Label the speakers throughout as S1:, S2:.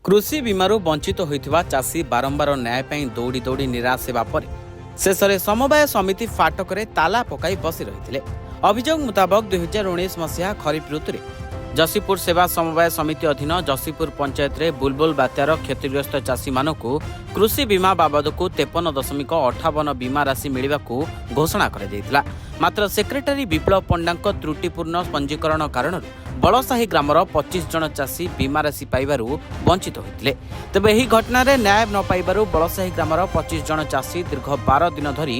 S1: कृषि बीमारू वंचित होइथिबा चाषी बारंबार न्याय ପାଇଁ दौड़ी दौड़ी निराश ହେବା ପରେ ଶେଷରେ ସମବାୟ ସମିତି ଫାଟକରେ ତାଲା ପକାଇ ବସି ରହିଥିଲେ। ଅଭିଯୋଗ ମୁତାବକ 2019 ମସିହା ଖରିଫ ଋତୁରେ जसीपुर सेवा समवाय समिति अधीन जसीपुर पंचायत रे बुलबुल बात्यार क्षतिग्रस्त चाषीमानकु कृषि बीमा बाबदकु 53.58 बीमा राशि मिलिबाकु घोषणा करा जायतिला। मात्र सेक्रेटरी विप्लव पंडांक त्रुटिपूर्ण पंजीकरण कारण बलसाही ग्रामर 25 जन चाषी बीमा राशि पाइबारु वंचित होइतिले। तबे एही घटना रे न्याय न पाइबारु बलसाही ग्रामर 25 जन चाषी दीर्घ 12 दिन धरी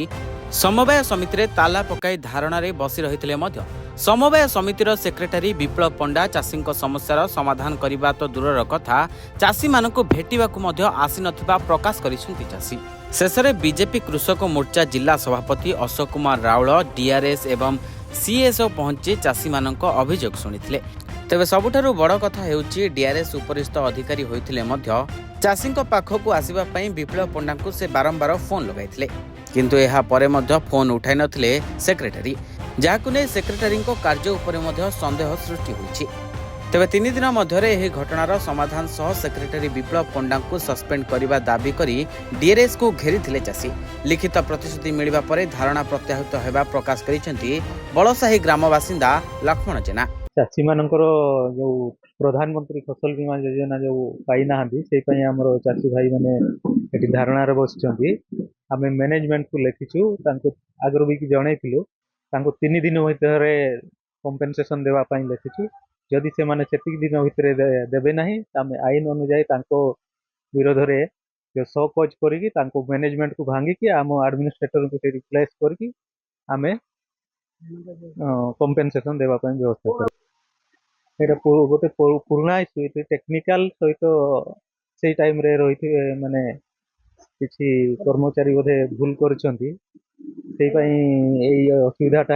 S1: समवाय समिति रे ताला पकाई धारणा रे बसी रहितिले मध्य समवाय समितिर सेक्रेटरी विप्लव पंडा चाषी समस्यार समाधान करने तो दूरर कथा चाषी मानक भेटिबाकु मध्य आसी नथिबा प्रकाश करिसेंति चाषी। शेष में बीजेपी कृषक मोर्चा जिला सभापति अशोक कुमार राउल डीआरएस एवं सीएसओ पहुंची चाषी मानक अभियोग शुणिथिले। तेबे सबुठारु बड़ कथा हेउची डीआरएस उपरिस्थ अधिकारी होइथिले मध्य चाषी पाखकु आसीबा पई विप्लव पंडांकु से बारंबार फोन लगाइथिले, किंतु एहा परे मध्य फोन उठाई नथिले सेक्रेटरी, जहाकु नै सेक्रेटरी कार्य उपरे मध्य संदेह सृष्टि होइछि। तेबे 3 दिन मध्यरे एही घटनार समाधान सह सेक्रेटरी विप्लव पंडांकु सस्पेंड करिबा दाबी करी डीआरएस को घेरिथिले चाषी। लिखित प्रतिश्रुति मिलिबा परे धारणा प्रत्याहृत हेबा प्रकाश करिसेंति बलसाही ग्राम बासिंदा लक्ष्मण जेना।
S2: चाषी मानकर जो प्रधानमंत्री फसल बीमा योजना जो पाई ना से आमर चाषी भाई मैंने ये धारणार बसुँच आम मैनेजमेंट को लिखिचु आगर भी जनइलु 3 दिन भर कंपेनसेशन देवाई लिखिचु। जदि से माने दिन भितर देवे ना आम आईन अनुजाई विरोध में जो सो कज कर मैनेजमेंट को भांगिकी आम एडमिनिस्ट्रेटर को रिप्लेस करके आम कंपेनसेशन देवाई व्यवस्था कर गोटे पुराणा इश्यू टेक्निकल सहित से टाइम रे रही माने किसी कर्मचारी बोधे भूल कर असुविधाटा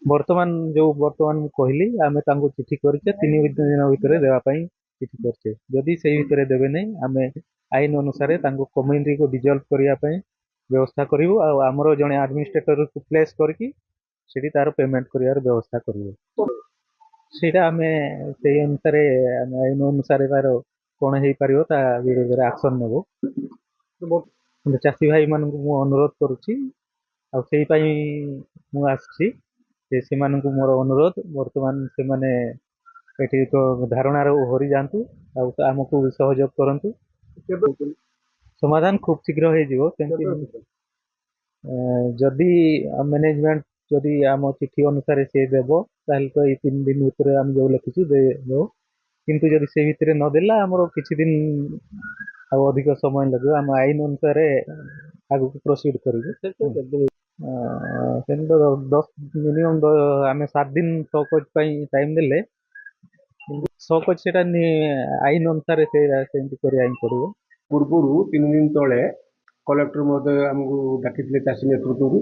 S2: बर्तमान जो बर्तमान कहली आम चिठी कर 3 दिन भितर देवाई चिठी करछे। जदि से भितर देवे नहीं आम आईन अनुसार कम्युनिटी को डिजल्व करने व्यवस्था करूँ। आमर जड़े एडमिनिस्ट्रेटर को प्लेस करके सीटी तार पेमेंट कर व्यवस्था करूँ। सीटा आम से अनुसार आईन अनुसार तार कौन हो पार विरोध में एक्शन नेब। चाषी भाई मान अनुरोध करुच्ची आसी मोर अनुरोध बर्तमान से माने तो धारणार हरी जातु आमको सहयोग करंतु। समाधान खूब शीघ्र हो जदि मैनेजमेंट जदि आम चिठी अनुसार सी देव ताल तो ये 3 दिन भितर आम जो लिखीचु देव, किंतु जदि से भितर नदेला आमर किछि दिन अधिक समय लगे आम आईन अनुसार आगे प्रोसीड करूँ। 10 मिनिमम आम 7 दिन शौकज टाइम देले शौकज से आईन अनुसार से पड़ो।
S3: पूर्व 3 दिन तले कलेक्टर महोदय आमको डाकी चाषी नेतृत्व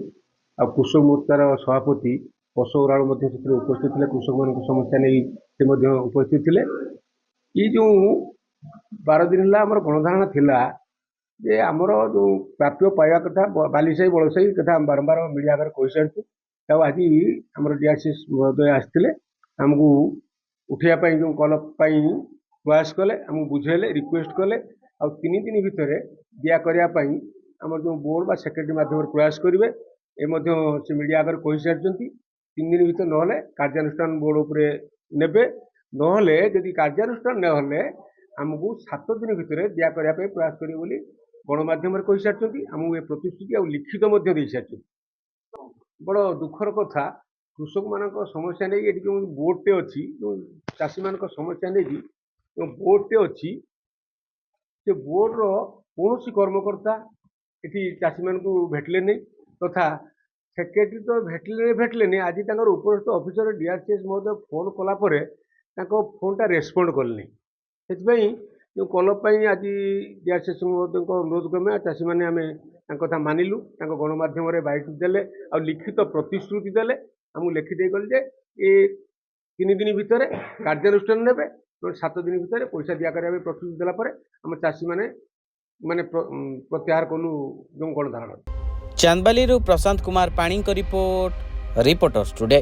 S3: आ कृषक मोर्चार सभापति अशोक राउल उपस्थित थे। कृषक मान समस्या नहीं से उपस्थित थे। ये जो 12 दिन है गणधारणा थिला जे आमर जो प्राप्य पाइबा कथा बालीसाही बड़साही कथा बारंबार मीडिया आगे कही सारी आज आम डीआरसी महोदय आसते आमको उठाइवाई जो कल प्रयास कले आमको बुझेले रिक्वेस्ट कले आ 3 दिन भितर दिया करने आम जो बोर्ड बा सेक्रेटरी माध्यम प्रयास करेंगे से मीडिया आगे कही सारी 3 दिन भितर ना कार्यानुष्ठान बोर्ड उपरे नेबे नहले जदि कार्यानुष्ठान ना आमको 7 दिन भितर दिया करने प्रयास करेंगे बोली गणमाध्यम कही सारी आमको ये प्रतिश्रुति आ लिखित दे सारी। बड़ दुखर कथा कृषक मान समस्या नहीं ये जो बोर्डटे अच्छी जो चाषी मान समस्या नहीं जो बोर्डटे अच्छी से बोर्डर कौन कर्मकर्ता ये चाषी मान भेटले नहीं तथा सेक्रेटरी तो भेटले नहीं। आज उपरस्थ ऑफिसर डीआरसीएस महोदय फोन कलापर फोनटा रेस्पॉन्ड कले से जो कल आज डीआरसीएस महोदय अनुरोध क्रमे चाषी मैंने आम कथा मानिलु गणमाध्यम बाइट देले आ लिखित प्रतिश्रुति देले आमको लिखिदे गले ये 3 दिन भितर कार्यानुष्ठान नेबे 7 दिन भितर पैसा दिया करने प्रतिश्रुति देला आम चाषी माने प्रत्याहार कलु जो गणधारणा।
S1: चांदबाली प्रशांत कुमार पाणी रिपोर्ट रिपोर्टर्स टुडे।